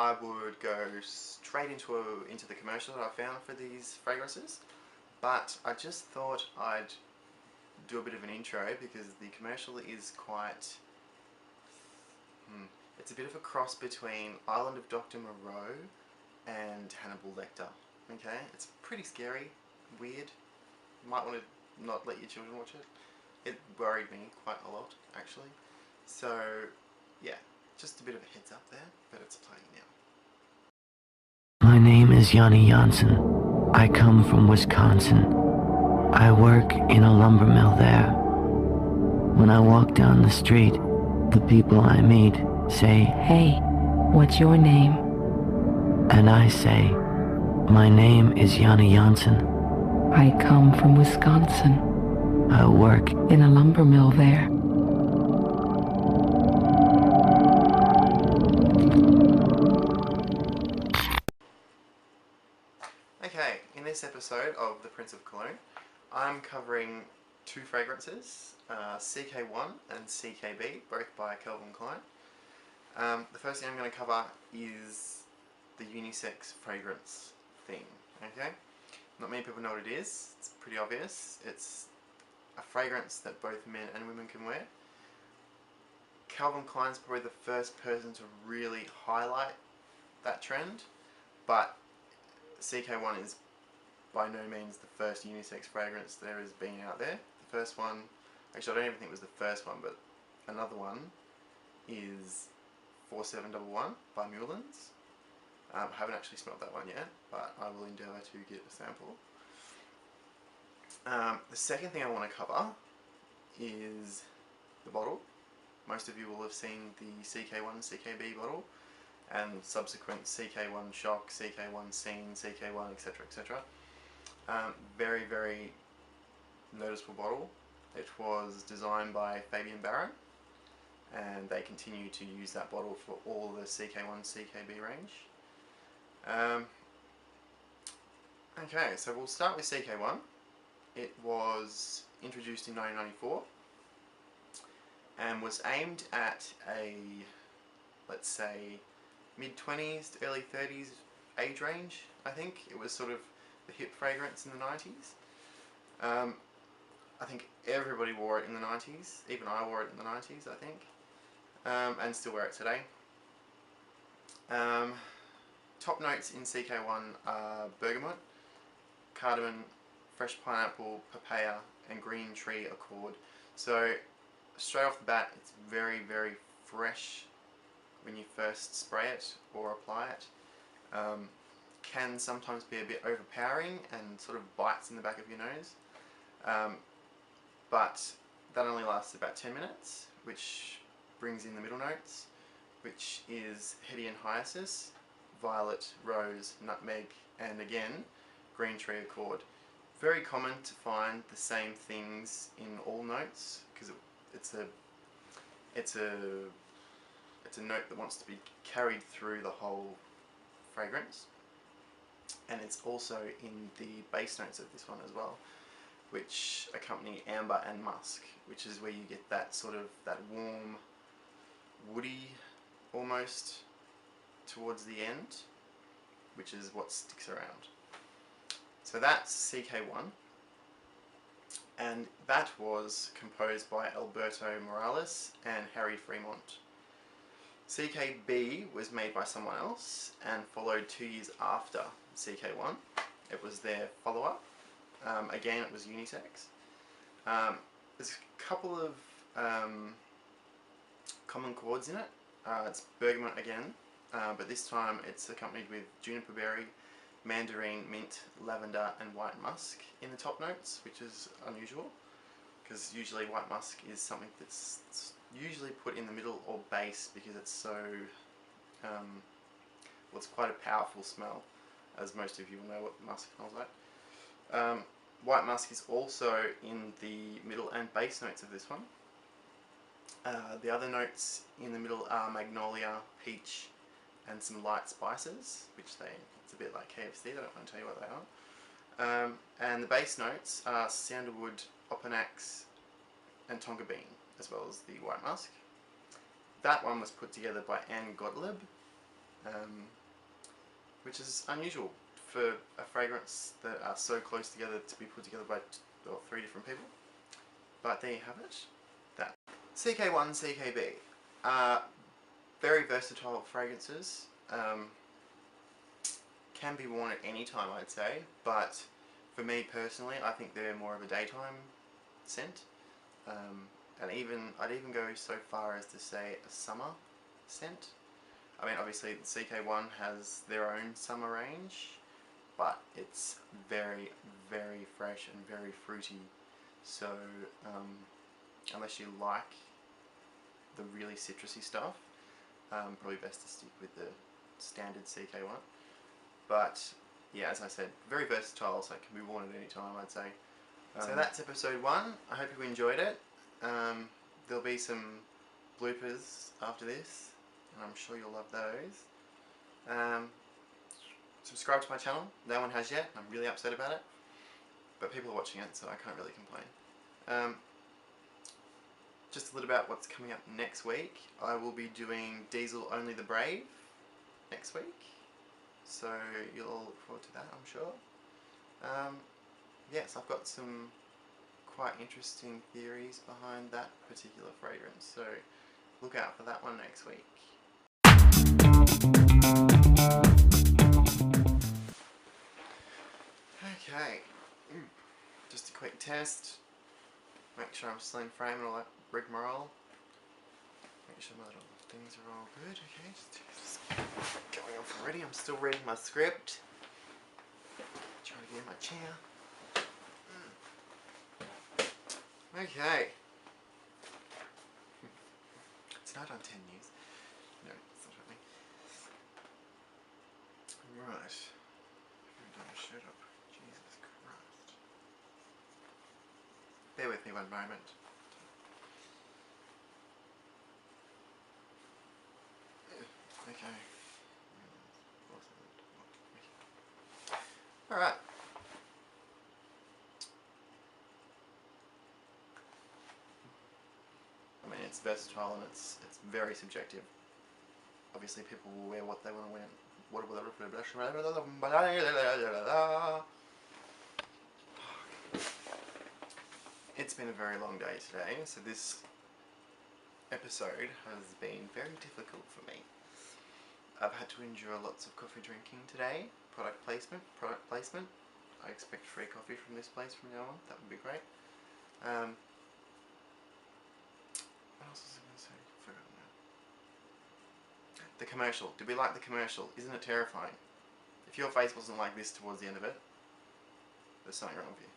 I would go straight into the commercial that I found for these fragrances, but I just thought I'd do a bit of an intro because the commercial is quite... it's a bit of a cross between Island of Dr. Moreau and Hannibal Lecter. Okay, it's pretty scary, weird. You might want to not let your children watch it. It worried me quite a lot, actually. So, yeah, just a bit of a heads up there, but it's playing now. My name is Yanni Janssen. I come from Wisconsin. I work in a lumber mill there. When I walk down the street, the people I meet say, "Hey, what's your name?" And I say, "My name is Yanni Janssen. "I come from Wisconsin. I work in a lumber mill there." Okay, in this episode of The Prince of Cologne, I'm covering two fragrances, CK1 and CKB, both by Calvin Klein. The first thing I'm going to cover is the unisex fragrance thing, okay? Not many people know what it is. It's pretty obvious. It's a fragrance that both men and women can wear. Calvin Klein's probably the first person to really highlight that trend, but CK1 is by no means the first unisex fragrance there has been out there. The first one, actually I don't even think it was the first one, but another one is 4711 by Mullins. I haven't actually smelled that one yet, but I will endeavour to get a sample. The second thing I want to cover is the bottle. Most of you will have seen the CK1 CKB bottle and subsequent CK1 Shock, CK1 Scene, CK1 etc etc. Very, very noticeable bottle. It was designed by Fabian Baron, and they continue to use that bottle for all the CK1 CKB range. Okay, so we'll start with CK1. It was introduced in 1994 and was aimed at a, let's say, mid-20s to early 30s age range, I think. It was sort of the hip fragrance in the 90s. I think everybody wore it in the 90s, even I wore it in the 90s, I think, and still wear it today. Top notes in CK1 are bergamot, cardamom, fresh pineapple, papaya, and green tree accord. So straight off the bat, it's very, very fresh when you first spray it or apply it. Can sometimes be a bit overpowering and sort of bites in the back of your nose, but that only lasts about 10 minutes, which brings in the middle notes, which is heady and hyacinth, violet, rose, nutmeg, and again green tree accord. Very common to find the same things in all notes because it's a note that wants to be carried through the whole fragrance, and it's also in the base notes of this one as well, which accompany amber and musk, which is where you get that sort of that warm, woody almost towards the end, which is what sticks around. So that's CK1, and that was composed by Alberto Morales and Harry Fremont. CKB was made by someone else and followed 2 years after CK1. It was their follow-up. Again, it was unisex. There's a couple of common chords in it. It's bergamot again, but this time it's accompanied with juniper berry, mandarin, mint, lavender, and white musk in the top notes, which is unusual because usually white musk is something that's usually put in the middle or base because it's so, well, it's quite a powerful smell, as most of you will know what musk smells like. White musk is also in the middle and base notes of this one. The other notes in the middle are magnolia, peach, and some light spices, which it's a bit like KFC, I don't want to tell you what they are. And the base notes are sandalwood, opanax, and tonka bean, as well as the white musk. That one was put together by Anne Gottlieb, which is unusual for a fragrance that are so close together to be put together by 3 different people. But there you have it. That CK1, CKB are very versatile fragrances. Can be worn at any time, I'd say, but for me personally, I think they're more of a daytime scent. And I'd even go so far as to say a summer scent. I mean, obviously the CK1 has their own summer range, but it's very, very fresh and very fruity. So unless you like the really citrusy stuff, probably best to stick with the standard CK1. But yeah, as I said, very versatile, so it can be worn at any time, I'd say. So that's episode 1. I hope you enjoyed it. There'll be some bloopers after this, and I'm sure you'll love those. Subscribe to my channel. No one has yet. I'm really upset about it, but people are watching it, so I can't really complain. Just a little about what's coming up next week. I will be doing Diesel Only the Brave next week, so you'll all look forward to that, I'm sure. Yes, I've got some quite interesting theories behind that particular fragrance, so look out for that one next week. Okay, just a quick test. Make sure I'm still in frame and all that rigmarole. Make sure my little things are all good. Okay, just going off already. I'm still reading my script. Trying to get in my chair. Okay. It's not on 10 News. No, it's not happening. Right. Shut up. Jesus Christ. Bear with me one moment. Okay. Alright. I mean, it's versatile and it's very subjective. Obviously, people will wear what they want to wear. It's been a very long day today, so this episode has been very difficult for me. I've had to endure lots of coffee drinking today. Product placement. I expect free coffee from this place from now on. That would be great. What else was I going to say? I've forgotten now. The commercial. Did we like the commercial? Isn't it terrifying? If your face wasn't like this towards the end of it, there's something wrong with you.